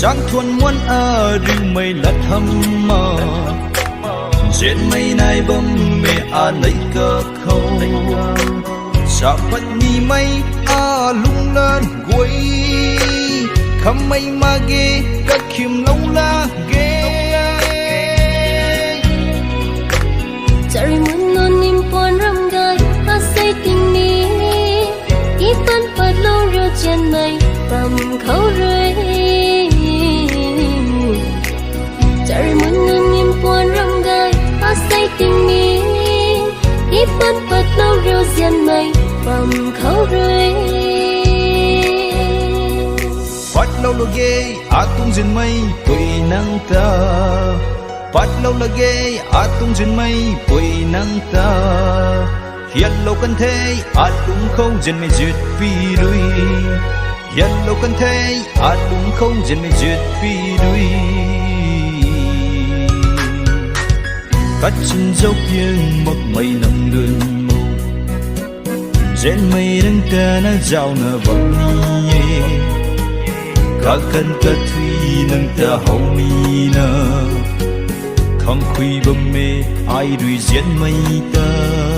Giang thuần muốn ở rừng mây lật hâm mờ trên mây này bông mẹ lấy cơ khâu sao phật ni mây lung lên quay khăm mây mà ghê các khiêm lâu la ghê Chari muốn non nim pon ram gai say tình mi ý phân phật lâu rêu trên mây tầm khâu rơi Chari muốn non nim pon ram gai say tình mi ý phân phật lâu rêu trên mây tầm khâu rơi Phát lâu là ghê tung trên mây quỳ nắng ta Phát lâu là ghê tung trên mây quỳ nắng ta Hiện lâu cần thế đúng không trên mây duyệt phi đuôi Hiện lâu cần thế đúng không trên mây duyệt phi đuôi Cắt chân dấu biên một mây nằm đường màu Trên mây đang ta nó dạo nở vọng nhẹ Các cần cả thủy nâng ta hậu mi nơ Không khuy bầm mê ai đuổi diễn mây ta